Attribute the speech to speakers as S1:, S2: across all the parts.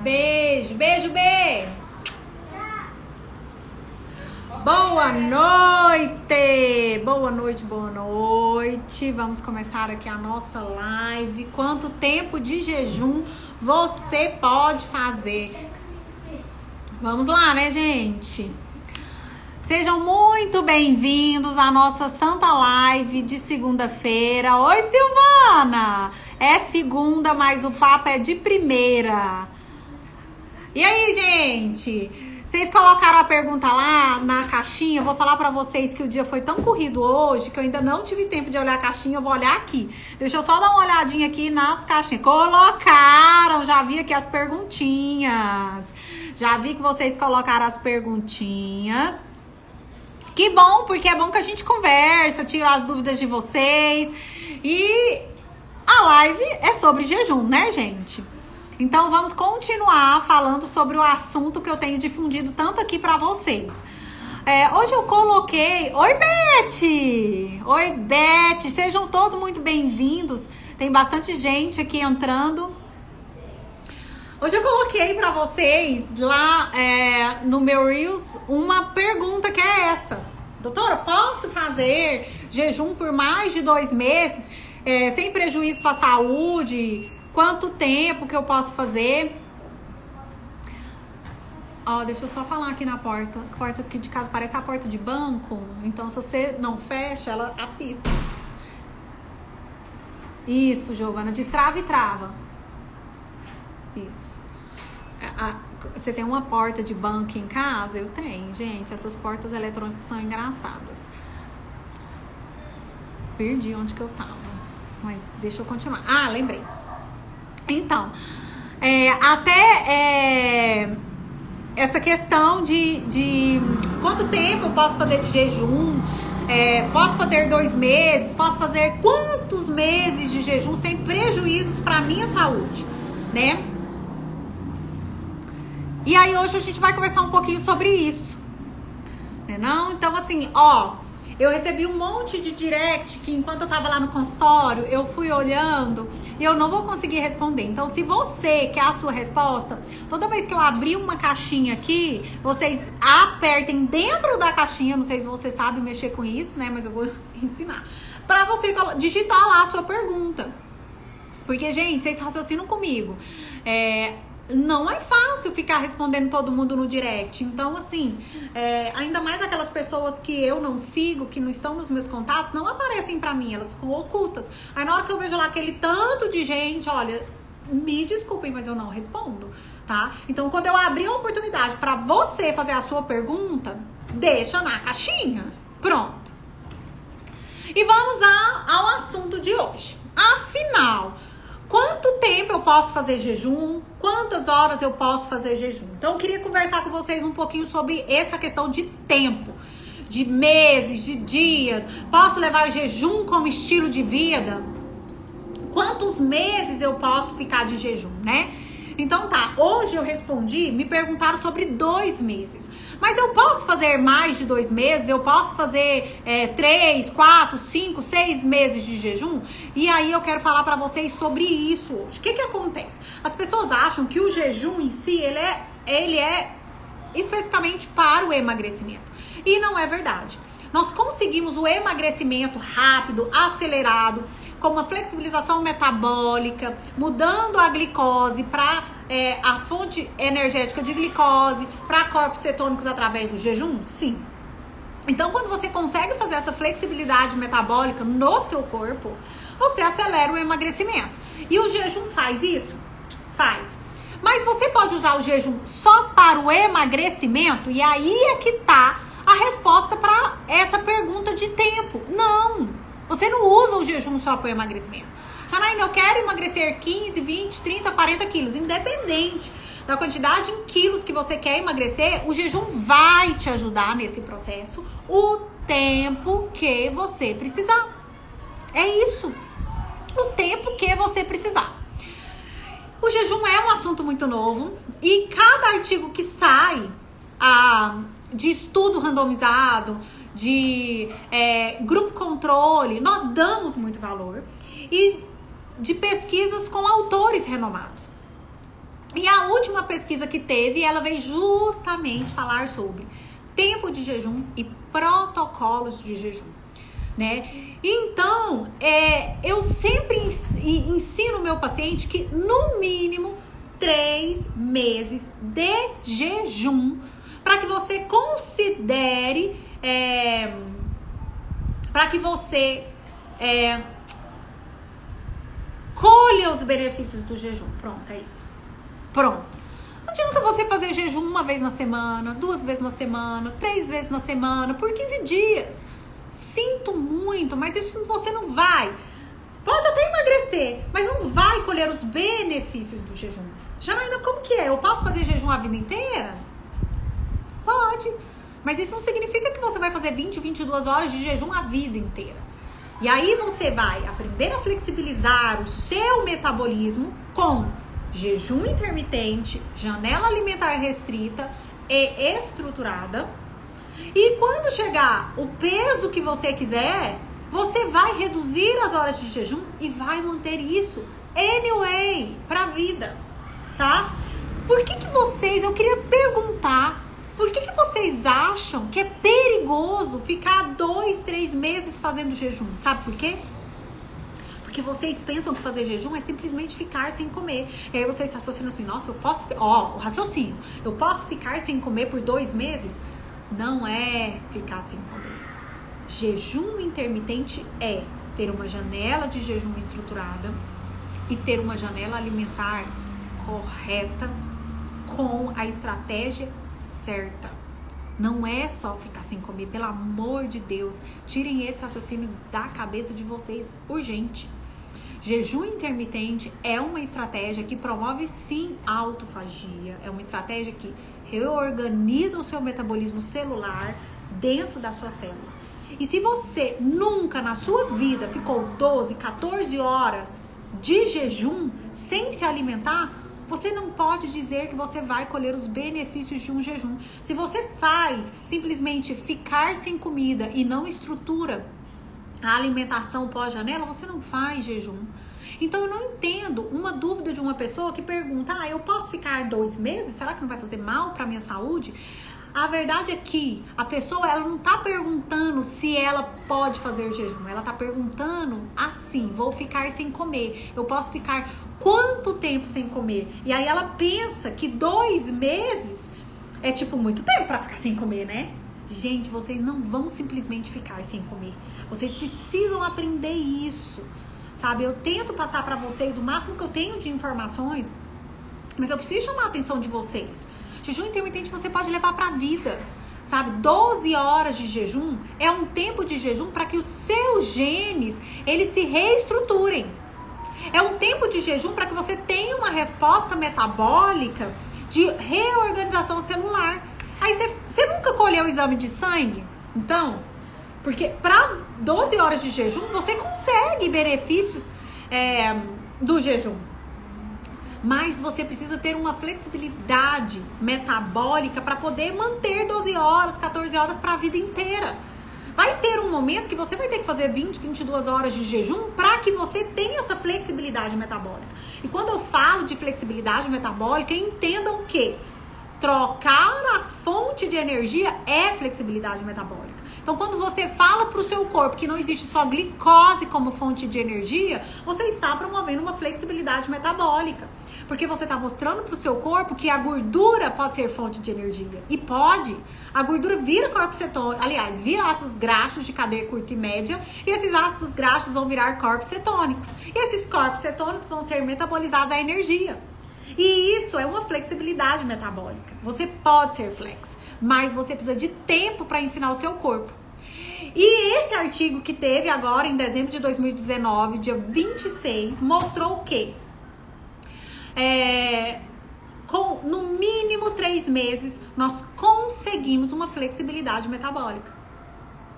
S1: Beijo, beijo, B. Boa noite. Boa noite, boa noite. Vamos começar aqui a nossa live. Quanto tempo de jejum você pode fazer? Vamos lá, né, gente? Sejam muito bem-vindos à nossa Santa Live de segunda-feira. Oi, Silvana! É segunda, mas o papo é de primeira. E aí, gente? Vocês colocaram a pergunta lá na caixinha. Eu vou falar pra vocês que o dia foi tão corrido hoje que eu ainda não tive tempo de olhar a caixinha. Eu vou olhar aqui. Deixa eu só dar uma olhadinha aqui nas caixinhas. Colocaram! Já vi aqui as perguntinhas. Já vi que vocês colocaram as perguntinhas. Que bom, porque é bom que a gente conversa, tira as dúvidas de vocês. E a live é sobre jejum, né, gente? Então vamos continuar falando sobre o assunto que eu tenho difundido tanto aqui pra vocês. Hoje eu coloquei... Oi, Beth! Oi, Beth! Sejam todos muito bem-vindos. Tem bastante gente aqui entrando. Hoje eu coloquei pra vocês lá no meu Reels uma pergunta que é essa. Doutora, posso fazer jejum por mais de 2 meses sem prejuízo pra saúde? Quanto tempo que eu posso fazer? Ó, deixa eu só falar aqui na porta. A porta aqui de casa parece a porta de banco. Então, se você não fecha, ela apita. Isso, Giovana. Destrava e trava. Isso. Você tem uma porta de banco em casa? Eu tenho, gente. Essas portas eletrônicas são engraçadas. Perdi onde que eu tava. Mas deixa eu continuar. Ah, lembrei. Então, essa questão de quanto tempo eu posso fazer de jejum, posso fazer 2 meses, posso fazer quantos meses de jejum sem prejuízos para minha saúde, né? E aí hoje a gente vai conversar um pouquinho sobre isso, né não? Então assim, eu recebi um monte de direct que enquanto eu tava lá no consultório, eu fui olhando e eu não vou conseguir responder. Então, se você quer a sua resposta, toda vez que eu abrir uma caixinha aqui, vocês apertem dentro da caixinha, não sei se você sabe mexer com isso, né, mas eu vou ensinar, pra você digitar lá a sua pergunta. Porque, gente, vocês raciocinam comigo. Não é fácil ficar respondendo todo mundo no direct. Então, assim, ainda mais aquelas pessoas que eu não sigo, que não estão nos meus contatos, não aparecem pra mim, elas ficam ocultas. Aí na hora que eu vejo lá aquele tanto de gente, olha, me desculpem, mas eu não respondo, tá? Então, quando eu abrir a oportunidade pra você fazer a sua pergunta, deixa na caixinha. Pronto. E vamos ao assunto de hoje. Afinal, quanto tempo eu posso fazer jejum? Quantas horas eu posso fazer jejum? Então, eu queria conversar com vocês um pouquinho sobre essa questão de tempo. De meses, de dias. Posso levar jejum como estilo de vida? Quantos meses eu posso ficar de jejum, né? Então tá, hoje eu respondi, me perguntaram sobre 2 meses. Mas eu posso fazer mais de 2 meses? Eu posso fazer 3, 4, 5, 6 meses de jejum? E aí eu quero falar pra vocês sobre isso hoje. O que acontece? As pessoas acham que o jejum em si, ele é especificamente para o emagrecimento. E não é verdade. Nós conseguimos o emagrecimento rápido, acelerado, com uma flexibilização metabólica, mudando a glicose para a fonte energética de glicose, para corpos cetônicos através do jejum? Sim. Então, quando você consegue fazer essa flexibilidade metabólica no seu corpo, você acelera o emagrecimento. E o jejum faz isso? Faz. Mas você pode usar o jejum só para o emagrecimento? E aí é que tá a resposta para essa pergunta de tempo. Não! Você não usa o jejum só para o emagrecimento. Janaína, eu quero emagrecer 15, 20, 30, 40 quilos. Independente da quantidade em quilos que você quer emagrecer, o jejum vai te ajudar nesse processo o tempo que você precisar. É isso. O tempo que você precisar. O jejum é um assunto muito novo e cada artigo que sai de estudo randomizado, de grupo controle, nós damos muito valor, e de pesquisas com autores renomados. E a última pesquisa que teve, ela veio justamente falar sobre tempo de jejum e protocolos de jejum, né? Então, eu sempre ensino o meu paciente que no mínimo 3 meses de jejum, para que você considere, para que você colha os benefícios do jejum. Pronto, é isso. Pronto. Não adianta você fazer jejum uma vez na semana, 2 vezes na semana, 3 vezes na semana, por 15 dias. Sinto muito, mas isso você não vai. Pode até emagrecer, mas não vai colher os benefícios do jejum. Janaína, como que é? Eu posso fazer jejum a vida inteira? Pode. Mas isso não significa que você vai fazer 20, 22 horas de jejum a vida inteira. E aí você vai aprender a flexibilizar o seu metabolismo com jejum intermitente, janela alimentar restrita e estruturada. E quando chegar o peso que você quiser, você vai reduzir as horas de jejum e vai manter isso anyway pra vida, tá? Por que vocês, eu queria perguntar, por que vocês acham que é perigoso ficar 2, 3 meses fazendo jejum? Sabe por quê? Porque vocês pensam que fazer jejum é simplesmente ficar sem comer. E aí vocês raciocinam assim, nossa, eu posso... o raciocínio. Eu posso ficar sem comer por 2 meses? Não é ficar sem comer. Jejum intermitente é ter uma janela de jejum estruturada e ter uma janela alimentar correta com a estratégia certa. Não é só ficar sem comer, pelo amor de Deus. Tirem esse raciocínio da cabeça de vocês, urgente. Jejum intermitente é uma estratégia que promove sim a autofagia. É uma estratégia que reorganiza o seu metabolismo celular dentro das suas células. E se você nunca na sua vida ficou 12, 14 horas de jejum sem se alimentar, você não pode dizer que você vai colher os benefícios de um jejum. Se você faz simplesmente ficar sem comida e não estrutura a alimentação pós-janela, você não faz jejum. Então eu não entendo uma dúvida de uma pessoa que pergunta, eu posso ficar 2 meses? Será que não vai fazer mal para minha saúde? A verdade é que a pessoa, ela não tá perguntando se ela pode fazer jejum. Ela tá perguntando assim, vou ficar sem comer. Eu posso ficar quanto tempo sem comer? E aí ela pensa que 2 meses é tipo muito tempo para ficar sem comer, né? Gente, vocês não vão simplesmente ficar sem comer. Vocês precisam aprender isso, sabe? Eu tento passar para vocês o máximo que eu tenho de informações, mas eu preciso chamar a atenção de vocês. Jejum intermitente você pode levar para a vida, sabe? 12 horas de jejum é um tempo de jejum para que os seus genes, eles se reestruturem. É um tempo de jejum para que você tenha uma resposta metabólica de reorganização celular. Aí você nunca colheu o exame de sangue? Então, porque para 12 horas de jejum, você consegue benefícios do jejum. Mas você precisa ter uma flexibilidade metabólica para poder manter 12 horas, 14 horas para a vida inteira. Vai ter um momento que você vai ter que fazer 20, 22 horas de jejum para que você tenha essa flexibilidade metabólica. E quando eu falo de flexibilidade metabólica, entendam que trocar a fonte de energia é flexibilidade metabólica. Então, quando você fala para o seu corpo que não existe só glicose como fonte de energia, você está promovendo uma flexibilidade metabólica. Porque você está mostrando para o seu corpo que a gordura pode ser fonte de energia. E pode. A gordura vira corpos cetônicos, aliás, vira ácidos graxos de cadeia curta e média, e esses ácidos graxos vão virar corpos cetônicos. E esses corpos cetônicos vão ser metabolizados à energia. E isso é uma flexibilidade metabólica. Você pode ser flex, mas você precisa de tempo para ensinar o seu corpo. E esse artigo que teve agora em dezembro de 2019, dia 26, mostrou o quê? Com no mínimo 3 meses, nós conseguimos uma flexibilidade metabólica.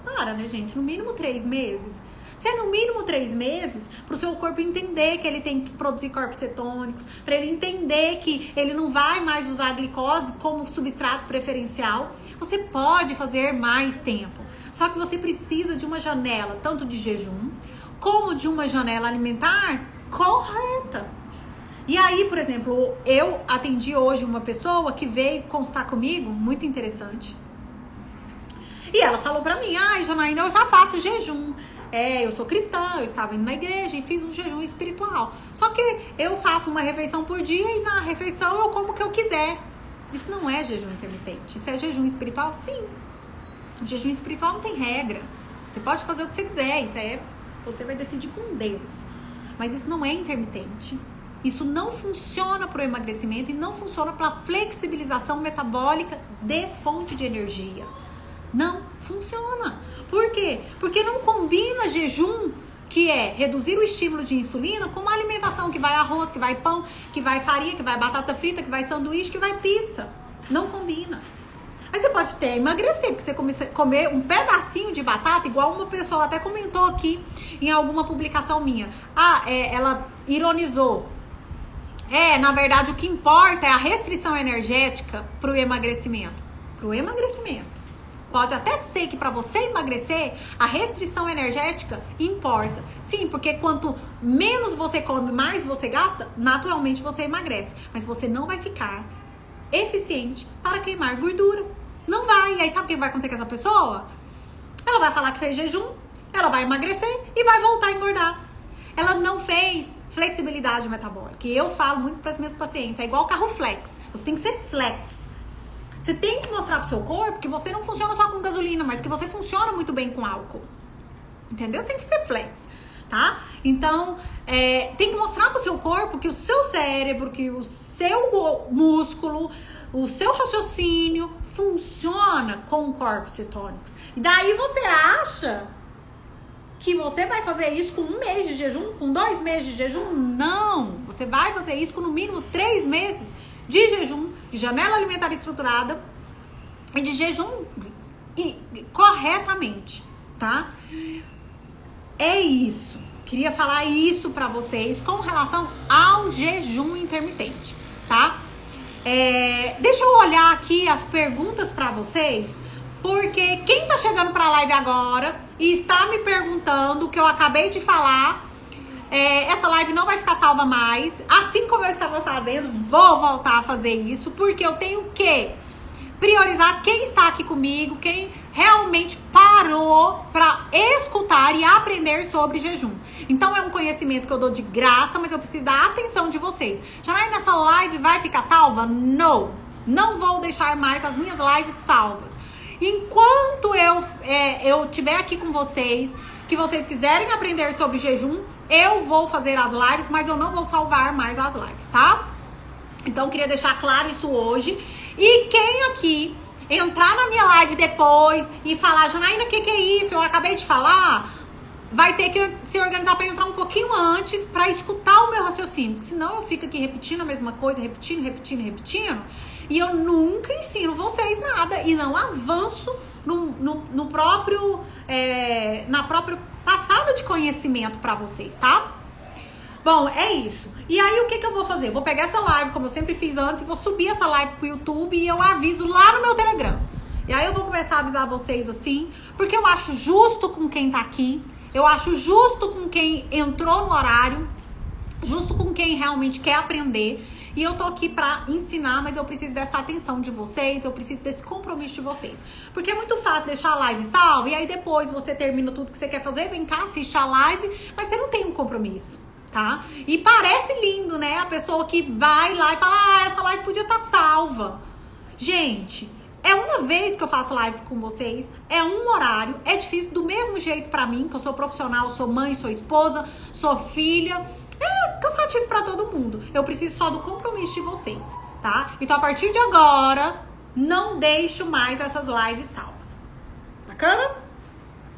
S1: Para, né, gente? No mínimo 3 meses. Se é no mínimo 3 meses, para o seu corpo entender que ele tem que produzir corpos cetônicos, para ele entender que ele não vai mais usar a glicose como substrato preferencial, você pode fazer mais tempo. Só que você precisa de uma janela, tanto de jejum, como de uma janela alimentar correta. E aí, por exemplo, eu atendi hoje uma pessoa que veio consultar comigo, muito interessante. E ela falou pra mim, ai, Janaína, eu já faço jejum. Eu sou cristã, eu estava indo na igreja e fiz um jejum espiritual. Só que eu faço uma refeição por dia e na refeição eu como o que eu quiser. Isso não é jejum intermitente. Isso é jejum espiritual? Sim. O jejum espiritual não tem regra. Você pode fazer o que você quiser. Você vai decidir com Deus. Mas isso não é intermitente. Isso não funciona para o emagrecimento e não funciona para a flexibilização metabólica de fonte de energia. Não funciona. Por quê? Porque não combina jejum, que é reduzir o estímulo de insulina, com uma alimentação que vai arroz, que vai pão, que vai farinha, que vai batata frita, que vai sanduíche, que vai pizza. Não combina. Aí você pode até emagrecer, porque você comer um pedacinho de batata, igual uma pessoa até comentou aqui em alguma publicação minha. Ela ironizou. Na verdade, o que importa é a restrição energética pro emagrecimento. Pro emagrecimento. Pode até ser que para você emagrecer, a restrição energética importa. Sim, porque quanto menos você come, mais você gasta, naturalmente você emagrece. Mas você não vai ficar eficiente para queimar gordura. Não vai. E aí sabe o que vai acontecer com essa pessoa? Ela vai falar que fez jejum, ela vai emagrecer e vai voltar a engordar. Ela não fez flexibilidade metabólica. E eu falo muito para as minhas pacientes, é igual carro flex. Você tem que ser flex. Você tem que mostrar pro seu corpo que você não funciona só com gasolina, mas que você funciona muito bem com álcool. Entendeu? Você tem que ser flex, tá? Então, tem que mostrar pro seu corpo que o seu cérebro, que o seu músculo, o seu raciocínio funciona com corpos cetônicos. E daí você acha que você vai fazer isso com 1 mês de jejum, com 2 meses de jejum? Não! Você vai fazer isso com no mínimo 3 meses de jejum, de janela alimentar estruturada e de jejum corretamente, tá? É isso. Queria falar isso pra vocês com relação ao jejum intermitente, tá? Deixa eu olhar aqui as perguntas pra vocês, porque quem tá chegando pra live agora e está me perguntando o que eu acabei de falar, essa live não vai ficar salva mais. Assim como eu estava fazendo, vou voltar a fazer isso, porque eu tenho que priorizar quem está aqui comigo, quem realmente parou para escutar e aprender sobre jejum. Então é um conhecimento que eu dou de graça, mas eu preciso da atenção de vocês. Janaína, nessa live vai ficar salva? Não vou deixar mais as minhas lives salvas. Enquanto eu estiver aqui com vocês, que vocês quiserem aprender sobre jejum, eu vou fazer as lives, mas eu não vou salvar mais as lives, tá? Então, queria deixar claro isso hoje. E quem aqui entrar na minha live depois e falar, Janaína, o que é isso? Eu acabei de falar, vai ter que se organizar para entrar um pouquinho antes para escutar o meu raciocínio. Senão eu fico aqui repetindo a mesma coisa, repetindo. E eu nunca ensino vocês nada e não avanço no próprio na própria passada de conhecimento para vocês, tá? Bom, é isso. E aí, o que eu vou fazer? Vou pegar essa live, como eu sempre fiz antes, e vou subir essa live pro YouTube e eu aviso lá no meu Telegram. E aí eu vou começar a avisar vocês assim, porque eu acho justo com quem tá aqui, eu acho justo com quem entrou no horário, justo com quem realmente quer aprender. E eu tô aqui pra ensinar, mas eu preciso dessa atenção de vocês, eu preciso desse compromisso de vocês. Porque é muito fácil deixar a live salva, e aí depois você termina tudo que você quer fazer, vem cá, assiste a live, mas você não tem um compromisso, tá? E parece lindo, né? A pessoa que vai lá e fala, essa live podia estar salva. Gente, é uma vez que eu faço live com vocês, é um horário, é difícil do mesmo jeito pra mim, que eu sou profissional, sou mãe, sou esposa, sou filha. É cansativo pra todo mundo. Eu preciso só do compromisso de vocês, tá? Então, a partir de agora, não deixo mais essas lives salvas. Bacana?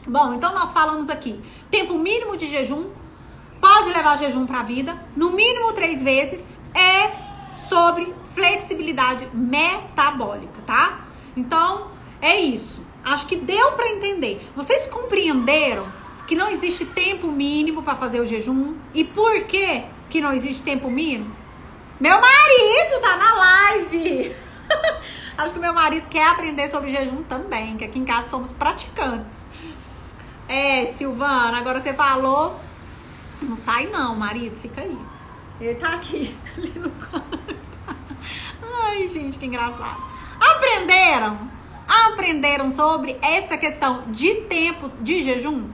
S1: Bom, então nós falamos aqui. Tempo mínimo de jejum. Pode levar jejum pra vida. No mínimo 3 vezes. É sobre flexibilidade metabólica, tá? Então, é isso. Acho que deu pra entender. Vocês compreenderam que não existe tempo mínimo para fazer o jejum? E por que não existe tempo mínimo? Meu marido tá na live! Acho que meu marido quer aprender sobre jejum também, que aqui em casa somos praticantes. Silvana, agora você falou... Não sai não, marido, fica aí. Ele tá aqui, ali no quarto. Ai, gente, que engraçado. Aprenderam sobre essa questão de tempo de jejum?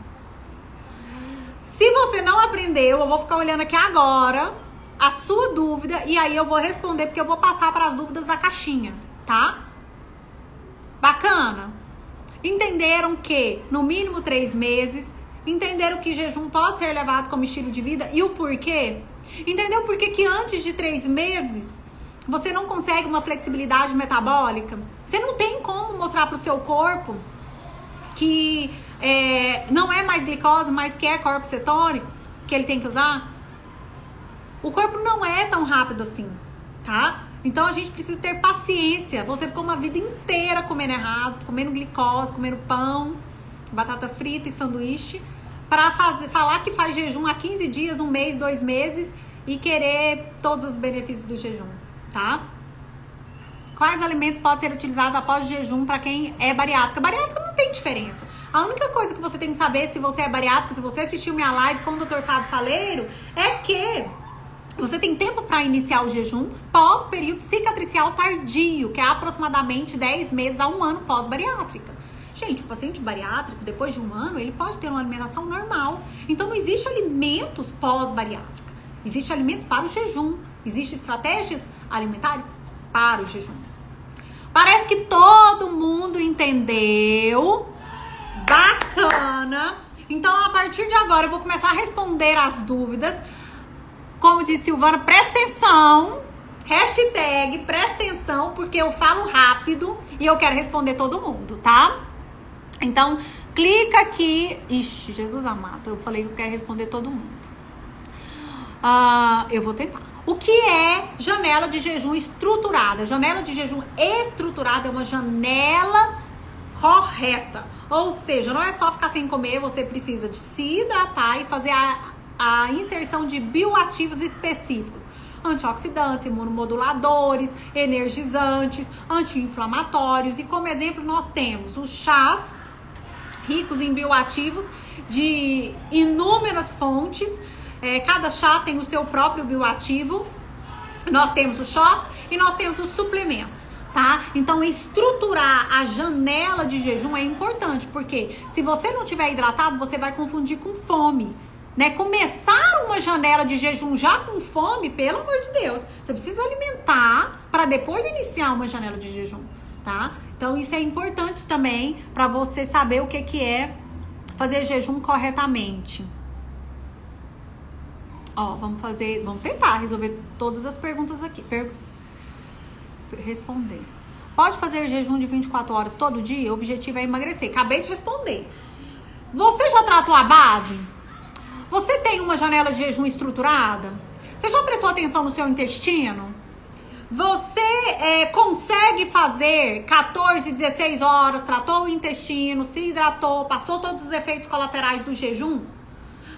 S1: Se você não aprendeu, eu vou ficar olhando aqui agora a sua dúvida e aí eu vou responder, porque eu vou passar para as dúvidas da caixinha, tá? Bacana? Entenderam que no mínimo 3 meses, entenderam que jejum pode ser levado como estilo de vida e o porquê? Entendeu por que antes de 3 meses você não consegue uma flexibilidade metabólica? Você não tem como mostrar para o seu corpo que não é mais glicose, mas que é corpos cetônicos que ele tem que usar? O corpo não é tão rápido assim, tá? Então a gente precisa ter paciência. Você ficou uma vida inteira comendo errado, comendo glicose, comendo pão, batata frita e sanduíche, para falar que faz jejum há 15 dias, 1 mês, 2 meses e querer todos os benefícios do jejum, tá? Quais alimentos podem ser utilizados após o jejum para quem é bariátrica? Bariátrica não tem diferença. A única coisa que você tem que saber se você é bariátrica, se você assistiu minha live com o Dr. Fábio Faleiro, é que você tem tempo para iniciar o jejum pós período cicatricial tardio, que é aproximadamente 10 meses a 1 ano pós-bariátrica. Gente, o paciente bariátrico, depois de 1 ano, ele pode ter uma alimentação normal. Então, não existe alimentos pós-bariátrica. Existem alimentos para o jejum. Existem estratégias alimentares para o jejum. Parece que todo mundo entendeu. Bacana. Então, a partir de agora, eu vou começar a responder as dúvidas. Como disse Silvana, presta atenção. Hashtag presta atenção, porque eu falo rápido e eu quero responder todo mundo, tá? Então, clica aqui. Ixi, Jesus amado, eu falei que eu quero responder todo mundo. Eu vou tentar. O que é janela de jejum estruturada? Janela de jejum estruturada é uma janela correta. Ou seja, não é só ficar sem comer, você precisa de se hidratar e fazer a inserção de bioativos específicos. Antioxidantes, imunomoduladores, energizantes, anti-inflamatórios. E como exemplo nós temos os chás ricos em bioativos de inúmeras fontes. Cada chá tem o seu próprio bioativo. Nós temos os shots e nós temos os suplementos, tá? Então, estruturar a janela de jejum é importante, porque se você não tiver hidratado, você vai confundir com fome, né? Começar uma janela de jejum já com fome, pelo amor de Deus, você precisa alimentar para depois iniciar uma janela de jejum, tá? Então, isso é importante também para você saber o que é fazer jejum corretamente. Vamos tentar resolver todas as perguntas aqui. Responder. Pode fazer jejum de 24 horas todo dia? O objetivo é emagrecer. Acabei de responder. Você já tratou a base? Você tem uma janela de jejum estruturada? Você já prestou atenção no seu intestino? Você consegue fazer 14, 16 horas, tratou o intestino, se hidratou, passou todos os efeitos colaterais do jejum?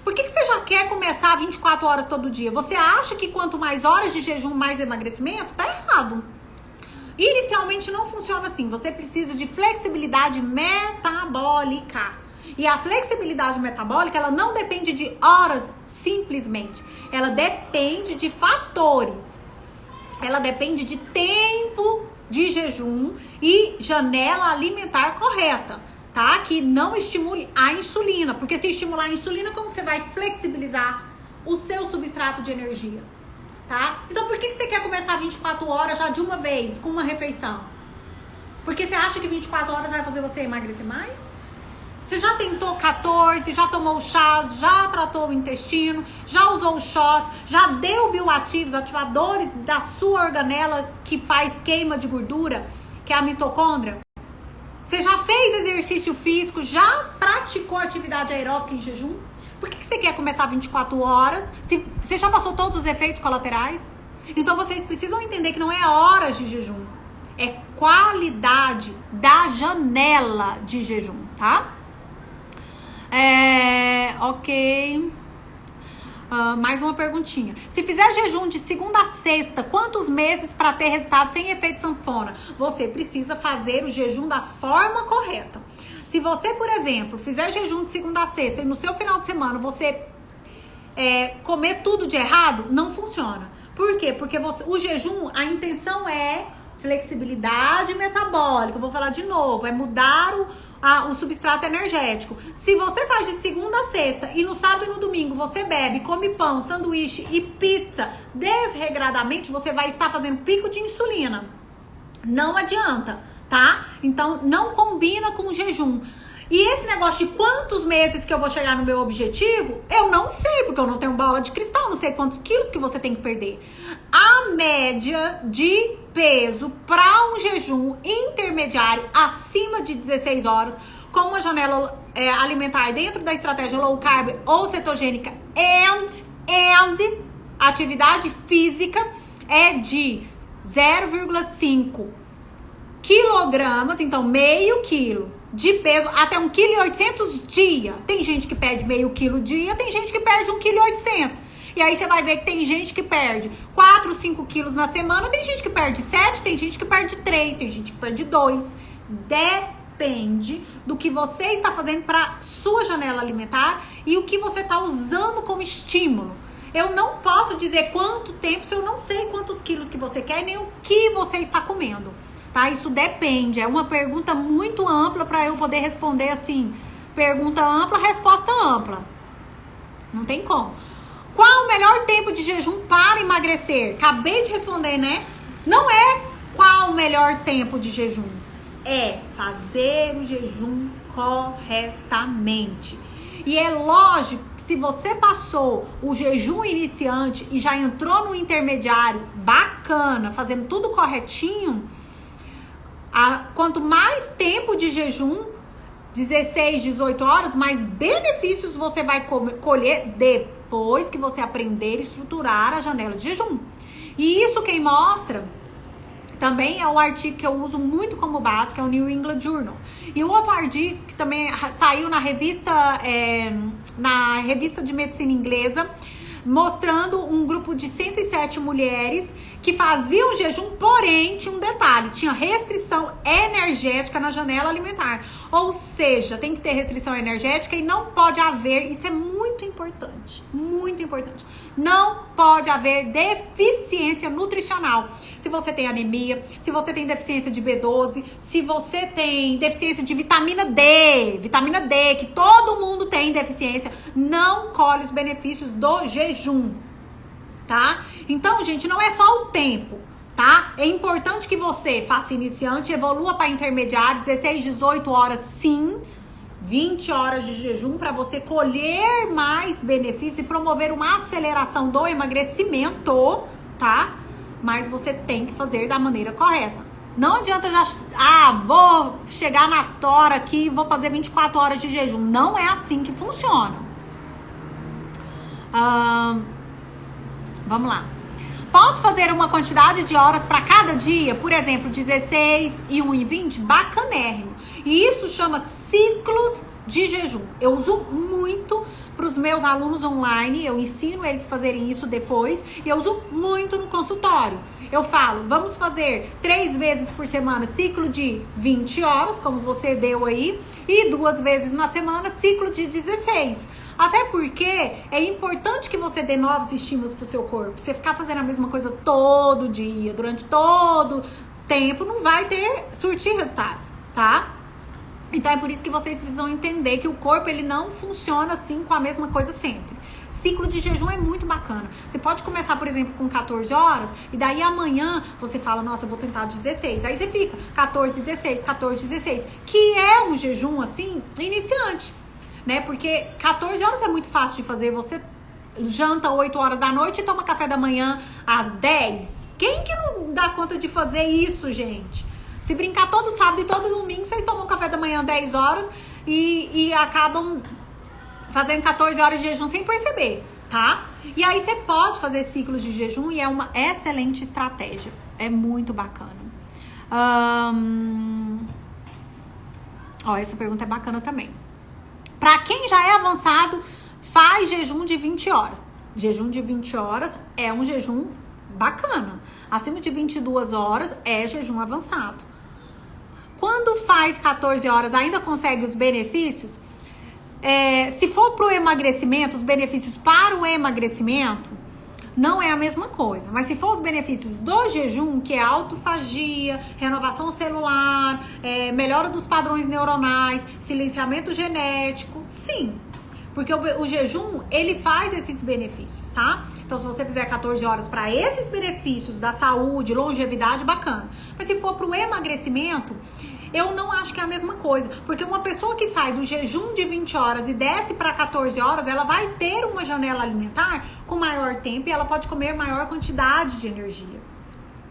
S1: Por que você já quer começar 24 horas todo dia? Você acha que quanto mais horas de jejum, mais emagrecimento? Tá errado. Inicialmente não funciona assim. Você precisa de flexibilidade metabólica. E a flexibilidade metabólica, ela não depende de horas simplesmente. Ela depende de fatores. Ela depende de tempo de jejum e janela alimentar correta. Tá? Que não estimule a insulina, porque se estimular a insulina, como você vai flexibilizar o seu substrato de energia, tá? Então, por que você quer começar 24 horas já de uma vez, com uma refeição? Porque você acha que 24 horas vai fazer você emagrecer mais? Você já tentou 14, já tomou chás, já tratou o intestino, já usou o shot, já deu bioativos, ativadores da sua organela que faz queima de gordura, que é a mitocôndria? Você já fez exercício físico, já praticou atividade aeróbica em jejum? Por que você quer começar 24 horas? Se você já passou todos os efeitos colaterais? Então vocês precisam entender que não é horas de jejum, é qualidade da janela de jejum, tá? Ok. Mais uma perguntinha. Se fizer jejum de segunda a sexta, quantos meses para ter resultado sem efeito sanfona? Você precisa fazer o jejum da forma correta. Se você, por exemplo, fizer jejum de segunda a sexta e no seu final de semana você comer tudo de errado, não funciona. Por quê? Porque o jejum, a intenção é flexibilidade metabólica. Eu vou falar de novo, é mudar o substrato energético. Se você faz de segunda a sexta e no sábado e no domingo você bebe, come pão, sanduíche e pizza desregradamente, você vai estar fazendo pico de insulina. Não adianta, tá? Então não combina com o jejum. E esse negócio de quantos meses que eu vou chegar no meu objetivo, eu não sei, porque eu não tenho bola de cristal, não sei quantos quilos que você tem que perder. A média de peso para um jejum intermediário acima de 16 horas, com uma janela alimentar dentro da estratégia low carb ou cetogênica and atividade física, é de 0,5 quilogramas, então meio quilo de peso até 1,8 kg dia. Tem gente que perde meio quilo dia, tem gente que perde 1,8 kg. E aí você vai ver que tem gente que perde 4, 5 quilos na semana, tem gente que perde 7, tem gente que perde 3, tem gente que perde 2. Depende do que você está fazendo para sua janela alimentar e o que você está usando como estímulo. Eu não posso dizer quanto tempo se eu não sei quantos quilos que você quer, nem o que você está comendo. Tá? Isso depende, é uma pergunta muito ampla para eu poder responder assim, pergunta ampla, resposta ampla. Não tem como. Qual o melhor tempo de jejum para emagrecer? Acabei de responder, né? Não é qual o melhor tempo de jejum, é fazer o jejum corretamente. E é lógico que se você passou o jejum iniciante e já entrou no intermediário bacana, fazendo tudo corretinho, quanto mais tempo de jejum, 16, 18 horas, mais benefícios você vai colher depois que você aprender a estruturar a janela de jejum. E isso quem mostra também é o artigo que eu uso muito como base, que é o New England Journal. E o outro artigo que também saiu na revista de medicina inglesa, mostrando um grupo de 107 mulheres que faziam jejum, porém tinha um detalhe, tinha restrição energética na janela alimentar. Ou seja, tem que ter restrição energética e não pode haver, isso é muito importante, não pode haver deficiência nutricional. Se você tem anemia, se você tem deficiência de B12, se você tem deficiência de vitamina D, que todo mundo tem deficiência, não colhe os benefícios do jejum, tá? Então, gente, não é só o tempo, tá? É importante que você faça iniciante, evolua para intermediário, 16, 18 horas sim, 20 horas de jejum para você colher mais benefícios e promover uma aceleração do emagrecimento, tá? Mas você tem que fazer da maneira correta. Não adianta vou chegar na tora aqui e vou fazer 24 horas de jejum. Não é assim que funciona. Vamos lá. Posso fazer uma quantidade de horas para cada dia? Por exemplo, 16 e 1 e 20? Bacanérrimo. E isso chama ciclos de jejum. Eu uso muito para os meus alunos online. Eu ensino eles a fazerem isso depois. E eu uso muito no consultório. Eu falo, vamos fazer 3 vezes por semana ciclo de 20 horas, como você deu aí. E 2 vezes na semana ciclo de 16. Até porque é importante que você dê novos estímulos pro seu corpo. Você ficar fazendo a mesma coisa todo dia, durante todo tempo, não vai surtir resultados, tá? Então é por isso que vocês precisam entender que o corpo, ele não funciona assim com a mesma coisa sempre. Ciclo de jejum é muito bacana. Você pode começar, por exemplo, com 14 horas e daí amanhã você fala, nossa, eu vou tentar 16. Aí você fica 14, 16, 14, 16, que é um jejum, assim, iniciante. Né? Porque 14 horas é muito fácil de fazer. Você janta 8 horas da noite e toma café da manhã às 10. Quem que não dá conta de fazer isso, gente? Se brincar todo sábado e todo domingo, vocês tomam café da manhã às 10 horas e acabam fazendo 14 horas de jejum sem perceber, tá? E aí você pode fazer ciclos de jejum e é uma excelente estratégia. É muito bacana. Essa pergunta é bacana também. Para quem já é avançado, faz jejum de 20 horas. Jejum de 20 horas é um jejum bacana. Acima de 22 horas é jejum avançado. Quando faz 14 horas, ainda consegue os benefícios? se for pro emagrecimento, os benefícios para o emagrecimento, não é a mesma coisa. Mas se for os benefícios do jejum, que é autofagia, renovação celular, melhora dos padrões neuronais, silenciamento genético, sim. Porque o jejum, ele faz esses benefícios, tá? Então, se você fizer 14 horas para esses benefícios da saúde, longevidade, bacana. Mas se for pro emagrecimento, eu não acho que é a mesma coisa. Porque uma pessoa que sai do jejum de 20 horas e desce para 14 horas, ela vai ter uma janela alimentar com maior tempo e ela pode comer maior quantidade de energia.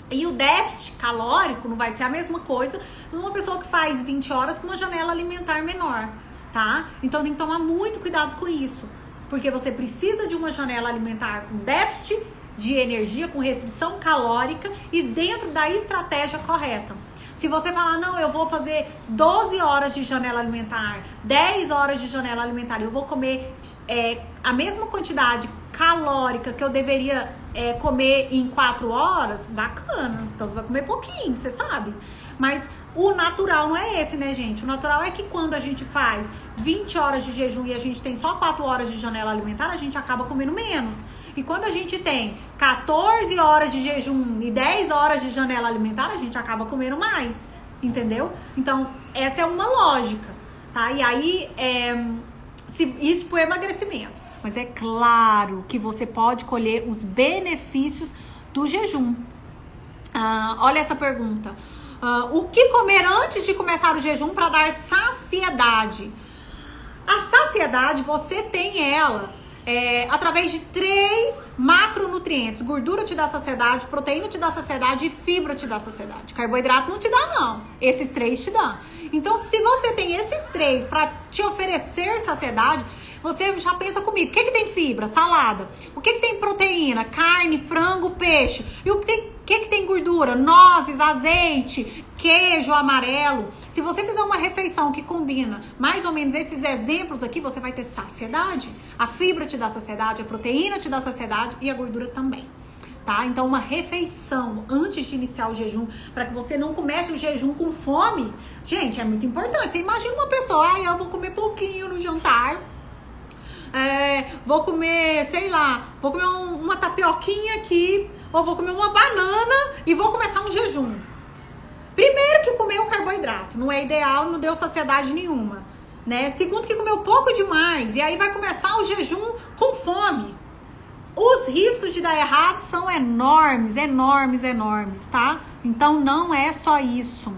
S1: E o déficit calórico não vai ser a mesma coisa de uma pessoa que faz 20 horas com uma janela alimentar menor, tá? Então tem que tomar muito cuidado com isso. Porque você precisa de uma janela alimentar com déficit de energia, com restrição calórica e dentro da estratégia correta. Se você falar, não, eu vou fazer 12 horas de janela alimentar, 10 horas de janela alimentar, eu vou comer a mesma quantidade calórica que eu deveria comer em 4 horas, bacana. Então você vai comer pouquinho, você sabe. Mas o natural não é esse, né, gente? O natural é que quando a gente faz 20 horas de jejum e a gente tem só 4 horas de janela alimentar, a gente acaba comendo menos. E quando a gente tem 14 horas de jejum e 10 horas de janela alimentar, a gente acaba comendo mais, entendeu? Então, essa é uma lógica, tá? E aí, isso pro emagrecimento. Mas é claro que você pode colher os benefícios do jejum. Olha essa pergunta. O que comer antes de começar o jejum para dar saciedade? A saciedade, você tem ela através de 3 macronutrientes. Gordura te dá saciedade, proteína te dá saciedade e fibra te dá saciedade. Carboidrato não te dá, não. Esses 3 te dão. Então, se você tem esses 3 para te oferecer saciedade, você já pensa comigo. O que tem fibra? Salada. O que tem proteína? Carne, frango, peixe. E o que tem gordura? Nozes, azeite, queijo amarelo. Se você fizer uma refeição que combina mais ou menos esses exemplos aqui, você vai ter saciedade. A fibra te dá saciedade, a proteína te dá saciedade e a gordura também. Tá? Então, uma refeição antes de iniciar o jejum, para que você não comece o jejum com fome, gente, é muito importante. Você imagina uma pessoa, eu vou comer pouquinho no jantar, vou comer, sei lá, vou comer uma tapioquinha aqui, ou vou comer uma banana e vou começar um jejum. Primeiro que comeu carboidrato, não é ideal, não deu saciedade nenhuma, né? Segundo que comeu pouco demais, e aí vai começar o jejum com fome. Os riscos de dar errado são enormes, enormes, enormes, tá? Então não é só isso.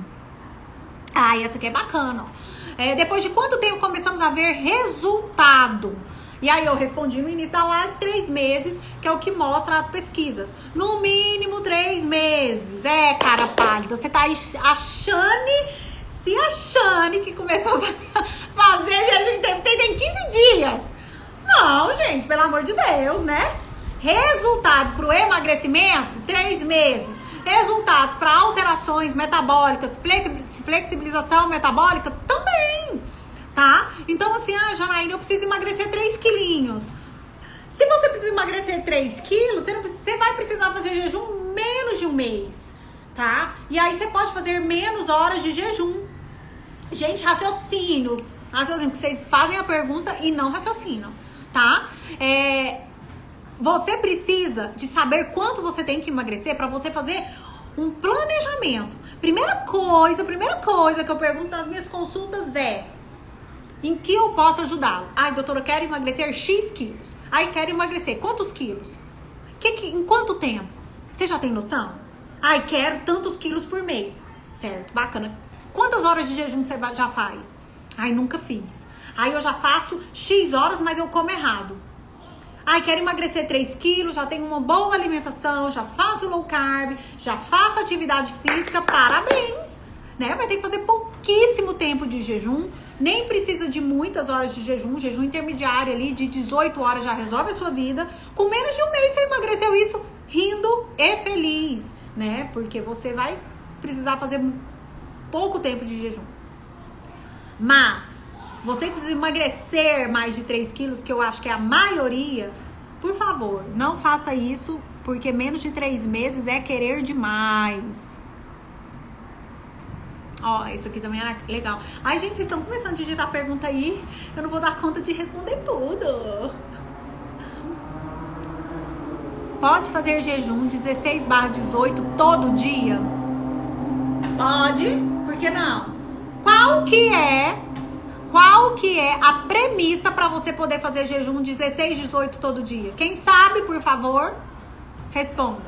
S1: Essa aqui é bacana, ó. Depois de quanto tempo começamos a ver resultado? E aí eu respondi no início da live, 3 meses, que é o que mostra as pesquisas. No mínimo 3 meses. Cara pálida, você tá se achando que começou a fazer jejum intermitente tem 15 dias. Não, gente, pelo amor de Deus, né? Resultado pro emagrecimento, 3 meses. Resultado para alterações metabólicas, flexibilização metabólica, também. Tá? Então assim, Janaína, eu preciso emagrecer 3 quilinhos. Se você precisa emagrecer 3 quilos, você vai precisar fazer jejum menos de 1 mês, tá? E aí você pode fazer menos horas de jejum. Gente, raciocínio, porque vocês fazem a pergunta e não raciocinam, tá? Você precisa de saber quanto você tem que emagrecer para você fazer um planejamento. Primeira coisa que eu pergunto nas minhas consultas em que eu posso ajudá-lo? Doutora, eu quero emagrecer X quilos. Quero emagrecer quantos quilos? Em quanto tempo? Você já tem noção? Quero tantos quilos por mês. Certo, bacana. Quantas horas de jejum você já faz? Nunca fiz. Eu já faço X horas, mas eu como errado. Quero emagrecer 3 quilos, já tenho uma boa alimentação, já faço low carb, já faço atividade física, parabéns, né? Vai ter que fazer pouquíssimo tempo de jejum, nem precisa de muitas horas de jejum intermediário ali de 18 horas já resolve a sua vida. Com menos de 1 mês você emagreceu isso rindo e feliz, né? Porque você vai precisar fazer pouco tempo de jejum. Mas você que precisa emagrecer mais de 3 quilos, que eu acho que é a maioria, por favor, não faça isso, porque menos de 3 meses é querer demais. Ó, isso aqui também era legal. Ai, gente, vocês estão começando a digitar pergunta aí. Eu não vou dar conta de responder tudo. Pode fazer jejum 16/18 todo dia? Pode, por que não? Qual que é a premissa para você poder fazer jejum 16/18 todo dia? Quem sabe, por favor, responda.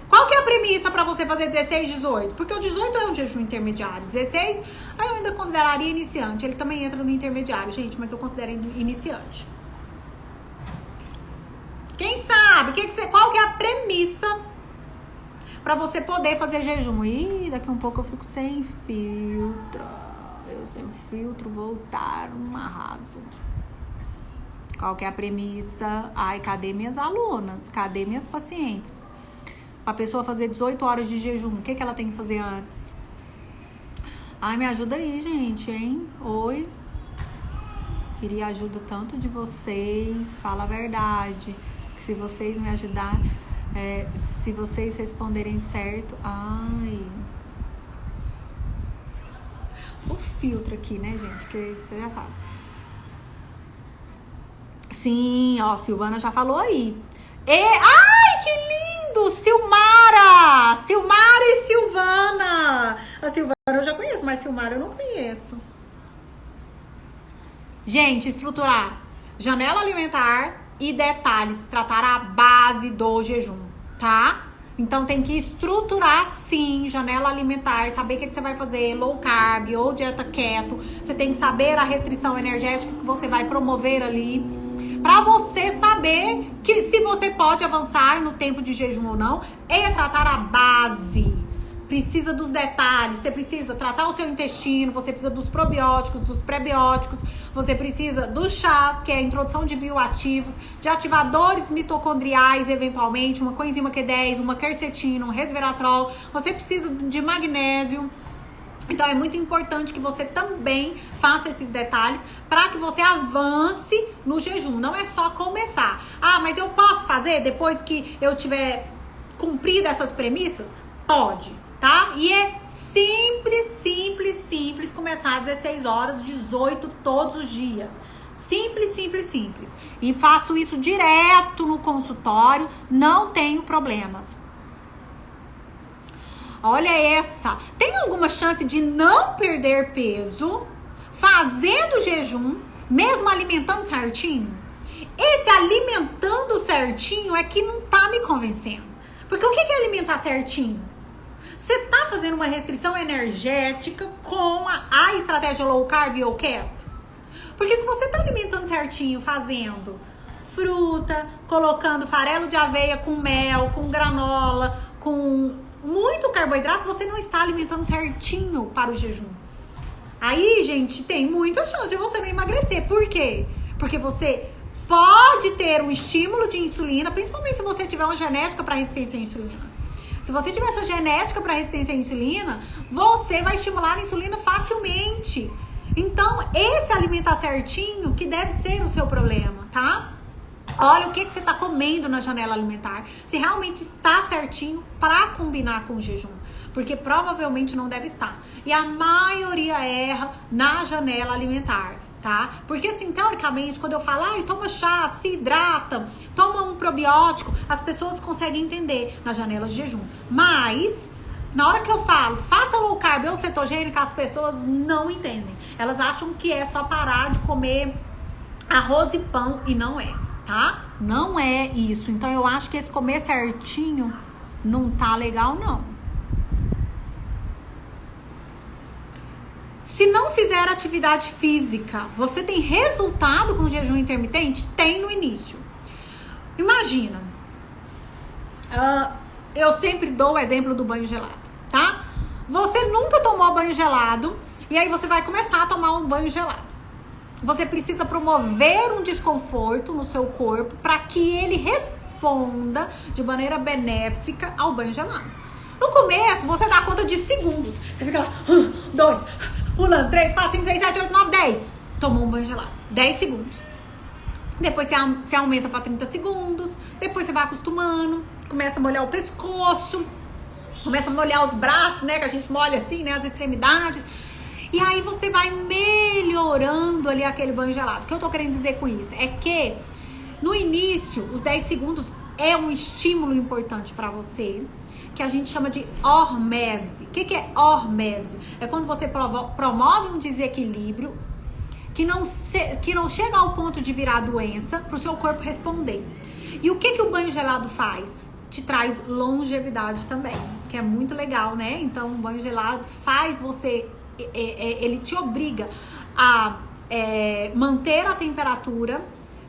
S1: Qual que é a premissa para você fazer 16/18? Porque o 18 é um jejum intermediário. 16, aí eu ainda consideraria iniciante. Ele também entra no intermediário, gente, mas eu considero iniciante. Quem sabe? Qual que é a premissa para você poder fazer jejum? Ih, daqui um pouco eu fico sem filtro. Eu sem filtro voltar um arraso. Qual que é a premissa? Ai, cadê minhas alunas? Cadê minhas pacientes? Pra pessoa fazer 18 horas de jejum, o que ela tem que fazer antes? Ai, me ajuda aí, gente, hein? Oi. Queria a ajuda tanto de vocês. Fala a verdade. Se vocês me ajudarem, se vocês responderem certo. Ai. O filtro aqui, né, gente? Que você já fala. Sim, ó, Silvana já falou aí. Ai, que lindo! Silmara e Silvana. A Silvana eu já conheço, mas Silmara eu não conheço. Gente, estruturar janela alimentar e detalhes, tratar a base do jejum, tá? Então tem que estruturar sim, janela alimentar, saber o que você vai fazer, low carb ou dieta keto. Você tem que saber a restrição energética que você vai promover ali, para você saber que se você pode avançar no tempo de jejum ou não, é tratar a base. Precisa dos detalhes, você precisa tratar o seu intestino, você precisa dos probióticos, dos prebióticos, você precisa dos chás, que é a introdução de bioativos, de ativadores mitocondriais, eventualmente, uma coenzima Q10, uma quercetina, um resveratrol, você precisa de magnésio. Então é muito importante que você também faça esses detalhes para que você avance no jejum. Não é só começar. Ah, mas eu posso fazer depois que eu tiver cumprido essas premissas? Pode, tá? E é simples começar às 16 horas, 18 todos os dias. Simples. E faço isso direto no consultório, não tenho problemas. Olha essa. Tem alguma chance de não perder peso fazendo jejum, mesmo alimentando certinho? Esse alimentando certinho é que não tá me convencendo. Porque o que é alimentar certinho? Você tá fazendo uma restrição energética com a estratégia low carb ou keto? Porque se você tá alimentando certinho, fazendo fruta, colocando farelo de aveia com mel, com granola, com muito carboidrato, você não está alimentando certinho para o jejum. Aí, gente, tem muita chance de você não emagrecer. Por quê? Porque você pode ter um estímulo de insulina, principalmente se você tiver uma genética para resistência à insulina. Se você tiver essa genética para resistência à insulina, você vai estimular a insulina facilmente. Então, esse alimentar certinho que deve ser o seu problema, tá? Olha o que você está comendo na janela alimentar. Se realmente está certinho para combinar com o jejum. Porque provavelmente não deve estar. E a maioria erra na janela alimentar, tá? Porque assim, teoricamente, quando eu falo, toma chá, se hidrata, toma um probiótico, as pessoas conseguem entender na janela de jejum. Mas, na hora que eu falo, faça low carb ou cetogênica, as pessoas não entendem. Elas acham que é só parar de comer arroz e pão e não é. Tá? Não é isso. Então eu acho que esse comer certinho não tá legal, não. Se não fizer atividade física, você tem resultado com jejum intermitente? Tem no início. Imagina. Eu sempre dou o exemplo do banho gelado, tá? Você nunca tomou banho gelado e aí você vai começar a tomar um banho gelado. Você precisa promover um desconforto no seu corpo para que ele responda de maneira benéfica ao banho gelado. No começo, você dá conta de segundos. Você fica lá, 2, pulando, 3, 4, 5, 6, 7, 8, 9, 10. Tomou um banho gelado. 10 segundos. Depois você aumenta para 30 segundos. Depois você vai acostumando. Começa a molhar o pescoço. Começa a molhar os braços, né? Que a gente molha assim, né? As extremidades. E aí você vai melhorando ali aquele banho gelado. O que eu tô querendo dizer com isso? É que no início, os 10 segundos é um estímulo importante para você, que a gente chama de hormese. O que é hormese? É quando você promove um desequilíbrio que não chega ao ponto de virar doença para o seu corpo responder. E o que o banho gelado faz? Te traz longevidade também, que é muito legal, né? Então, o banho gelado faz você... ele te obriga a manter a temperatura,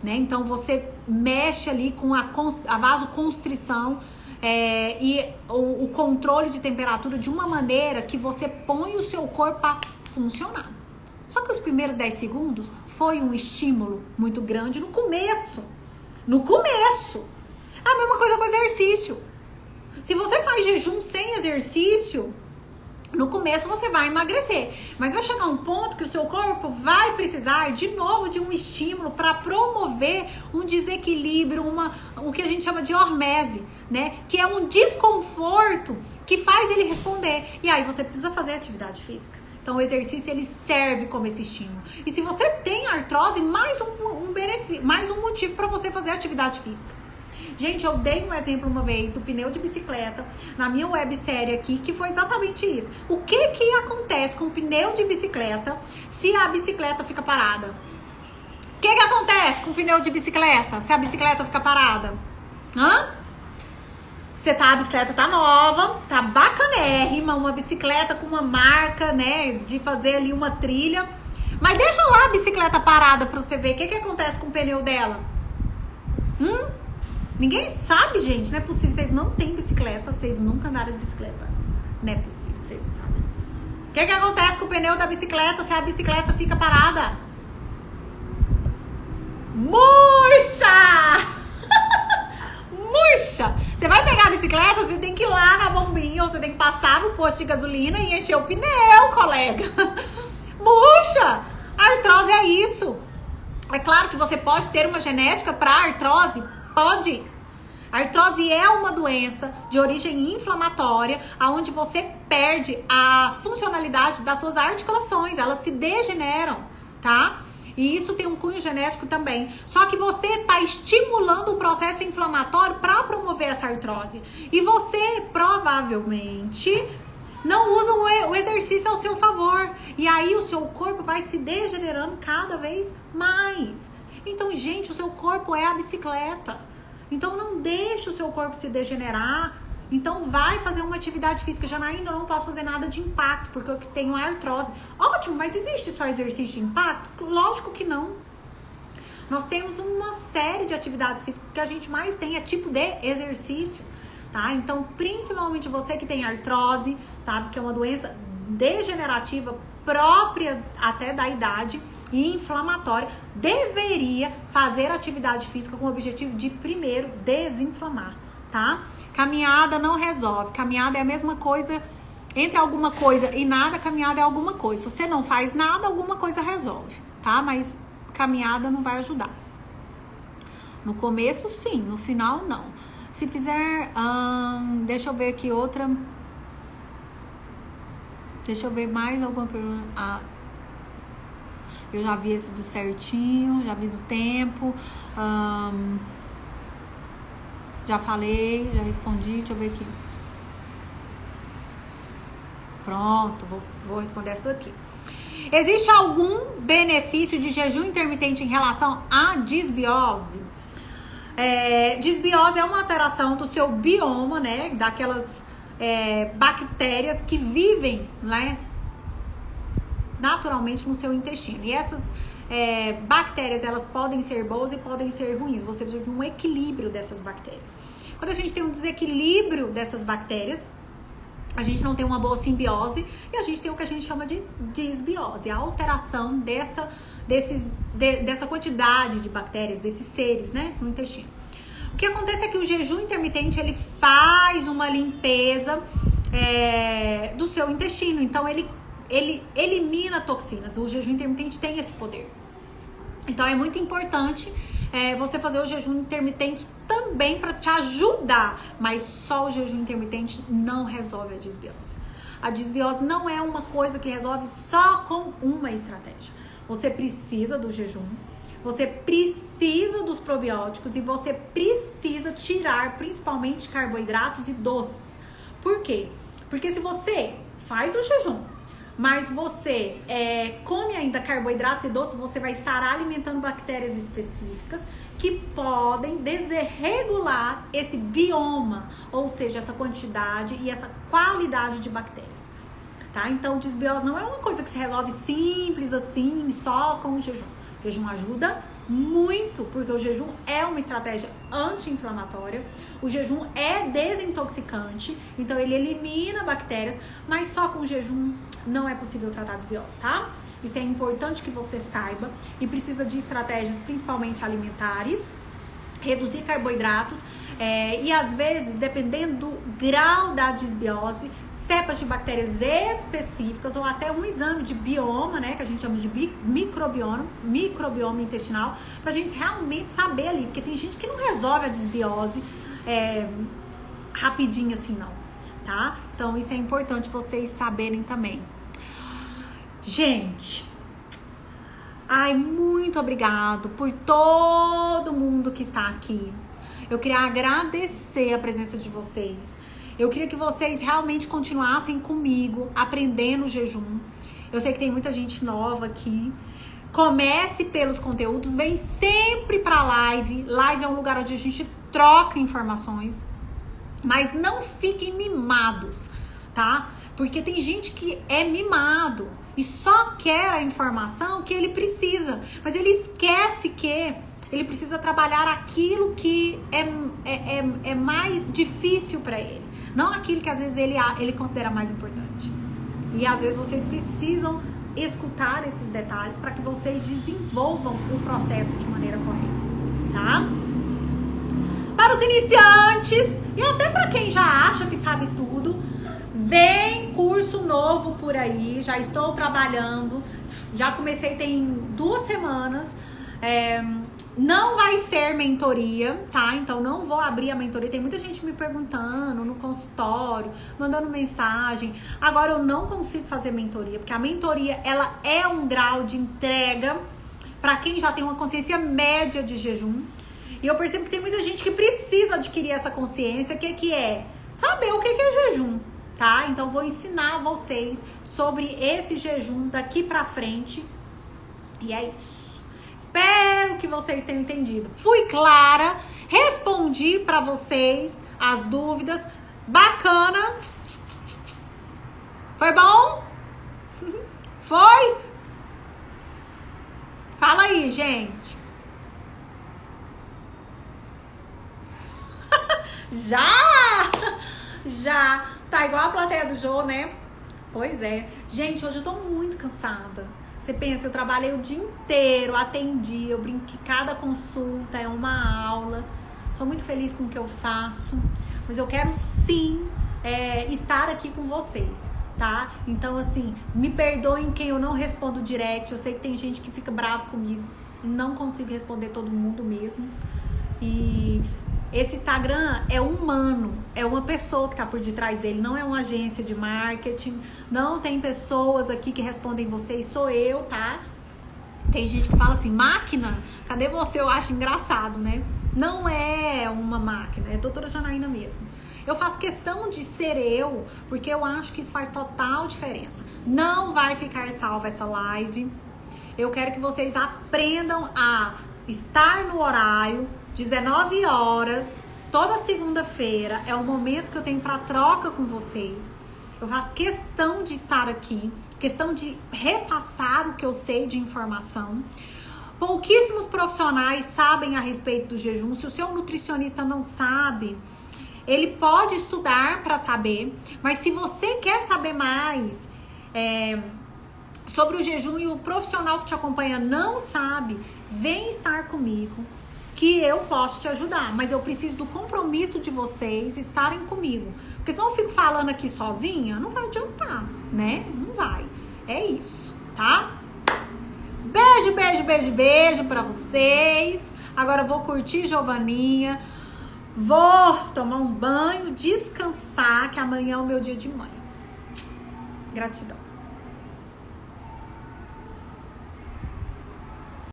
S1: né? Então você mexe ali com a vasoconstrição e o controle de temperatura de uma maneira que você põe o seu corpo a funcionar. Só que os primeiros 10 segundos foi um estímulo muito grande no começo. No começo. A mesma coisa com exercício. Se você faz jejum sem exercício, no começo você vai emagrecer, mas vai chegar um ponto que o seu corpo vai precisar de novo de um estímulo para promover um desequilíbrio, o que a gente chama de hormese, né? Que é um desconforto que faz ele responder. E aí você precisa fazer atividade física. Então o exercício ele serve como esse estímulo. E se você tem artrose, mais um benefício, mais um motivo para você fazer atividade física. Gente, eu dei um exemplo uma vez do pneu de bicicleta na minha websérie aqui, que foi exatamente isso. O que acontece com o pneu de bicicleta se a bicicleta fica parada? O que acontece com o pneu de bicicleta se a bicicleta fica parada? A bicicleta tá nova, tá bacanérrima, uma bicicleta com uma marca, né, de fazer ali uma trilha. Mas deixa lá a bicicleta parada pra você ver o que acontece com o pneu dela. Ninguém sabe, gente. Não é possível. Vocês não têm bicicleta. Vocês nunca andaram de bicicleta. Não é possível que vocês não sabem isso. O que acontece com o pneu da bicicleta se a bicicleta fica parada? Murcha! Murcha! Você vai pegar a bicicleta, você tem que ir lá na bombinha, ou você tem que passar no posto de gasolina e encher o pneu, colega. Murcha! A artrose é isso. É claro que você pode ter uma genética para artrose. Pode. A artrose é uma doença de origem inflamatória, onde você perde a funcionalidade das suas articulações, elas se degeneram, tá? E isso tem um cunho genético também. Só que você está estimulando o processo inflamatório para promover essa artrose. E você provavelmente não usa o exercício ao seu favor. E aí o seu corpo vai se degenerando cada vez mais. Então, gente, o seu corpo é a bicicleta. Então, não deixe o seu corpo se degenerar. Então, vai fazer uma atividade física. Janaína, eu não posso fazer nada de impacto, porque eu tenho artrose. Ótimo, mas existe só exercício de impacto? Lógico que não. Nós temos uma série de atividades físicas. O que a gente mais tem é tipo de exercício, tá? Então, principalmente você que tem artrose, sabe? Que é uma doença degenerativa própria até da idade e inflamatória, deveria fazer atividade física com o objetivo de, primeiro, desinflamar, tá? Caminhada não resolve. Caminhada é a mesma coisa, entre alguma coisa e nada, caminhada é alguma coisa. Se você não faz nada, alguma coisa resolve, tá? Mas caminhada não vai ajudar. No começo, sim. No final, não. Se fizer... deixa eu ver aqui outra... Deixa eu ver mais alguma pergunta. Eu já vi esse do certinho, já vi do tempo. Já falei, já respondi. Deixa eu ver aqui. Pronto, vou responder essa daqui. Existe algum benefício de jejum intermitente em relação à disbiose? Disbiose é uma alteração do seu bioma, né? Daquelas bactérias que vivem, né, naturalmente no seu intestino. E essas bactérias, elas podem ser boas e podem ser ruins. Você precisa de um equilíbrio dessas bactérias. Quando a gente tem um desequilíbrio dessas bactérias, a gente não tem uma boa simbiose e a gente tem o que a gente chama de disbiose, a alteração dessa quantidade de bactérias, desses seres, né, no intestino. O que acontece é que o jejum intermitente, ele faz uma limpeza do seu intestino. Então, ele elimina toxinas. O jejum intermitente tem esse poder. Então, é muito importante você fazer o jejum intermitente também para te ajudar, mas só o jejum intermitente não resolve a desbiose. A desbiose não é uma coisa que resolve só com uma estratégia. Você precisa do jejum, você precisa dos probióticos e você precisa tirar principalmente carboidratos e doces. Por quê? Porque se você faz o jejum, mas você come ainda carboidratos e doces, você vai estar alimentando bactérias específicas que podem desregular esse bioma, ou seja, essa quantidade e essa qualidade de bactérias, tá? Então, desbiose não é uma coisa que se resolve simples assim, só com o jejum. O jejum ajuda muito, porque o jejum é uma estratégia anti-inflamatória, o jejum é desintoxicante, então ele elimina bactérias, mas só com o jejum não é possível tratar desbiose, tá? Isso é importante que você saiba e precisa de estratégias principalmente alimentares, reduzir carboidratos e às vezes, dependendo do grau da desbiose, cepas de bactérias específicas ou até um exame de bioma, né, que a gente chama de microbioma intestinal, pra gente realmente saber ali, porque tem gente que não resolve a desbiose rapidinho assim não, tá? Então isso é importante vocês saberem também. Gente, muito obrigado por todo mundo que está aqui. Eu queria agradecer a presença de vocês. Eu queria que vocês realmente continuassem comigo, aprendendo o jejum. Eu sei que tem muita gente nova aqui. Comece pelos conteúdos, vem sempre pra live. Live é um lugar onde a gente troca informações. Mas não fiquem mimados, tá? Porque tem gente que é mimado e só quer a informação que ele precisa. Mas ele esquece que ele precisa trabalhar aquilo que é mais difícil pra ele. Não aquilo que às vezes ele considera mais importante. E às vezes vocês precisam escutar esses detalhes para que vocês desenvolvam o processo de maneira correta, tá? Para os iniciantes e até para quem já acha que sabe tudo, vem curso novo por aí. Já estou trabalhando, já comecei tem 2 semanas. Não vai ser mentoria, tá? Então não vou abrir a mentoria. Tem muita gente me perguntando no consultório, mandando mensagem. Agora eu não consigo fazer mentoria, porque a mentoria ela é um grau de entrega para quem já tem uma consciência média de jejum. E eu percebo que tem muita gente que precisa adquirir essa consciência, que é saber o que é jejum, tá? Então vou ensinar vocês sobre esse jejum daqui pra frente. E é isso. Espero que vocês tenham entendido. Fui clara, respondi pra vocês as dúvidas. Bacana. Foi bom? Foi? Fala aí, gente. Já. Tá igual a plateia do Jô, né? Pois é. Gente, hoje eu tô muito cansada. Você pensa, eu trabalhei o dia inteiro, atendi, eu brinco que cada consulta é uma aula. Sou muito feliz com o que eu faço, mas eu quero sim estar aqui com vocês, tá? Então, assim, me perdoem quem eu não respondo direct. Eu sei que tem gente que fica bravo comigo, não consigo responder todo mundo mesmo. E esse Instagram é humano, é uma pessoa que tá por detrás dele, não é uma agência de marketing, não tem pessoas aqui que respondem vocês, sou eu, tá? Tem gente que fala assim, máquina, cadê você? Eu acho engraçado, né? Não é uma máquina, é a doutora Janaína mesmo. Eu faço questão de ser eu, porque eu acho que isso faz total diferença. Não vai ficar salva essa live. Eu quero que vocês aprendam a estar no horário, 19 horas, toda segunda-feira, é o momento que eu tenho para troca com vocês. Eu faço questão de estar aqui, questão de repassar o que eu sei de informação. Pouquíssimos profissionais sabem a respeito do jejum. Se o seu nutricionista não sabe, ele pode estudar para saber, mas se você quer saber mais sobre o jejum e o profissional que te acompanha não sabe, vem estar comigo, que eu posso te ajudar, mas eu preciso do compromisso de vocês estarem comigo, porque senão eu fico falando aqui sozinha, não vai adiantar, né? Não vai. É isso, tá? Beijo, beijo, beijo, beijo pra vocês. Agora eu vou curtir Giovaninha, vou tomar um banho, descansar, que amanhã é o meu dia de mãe. Gratidão.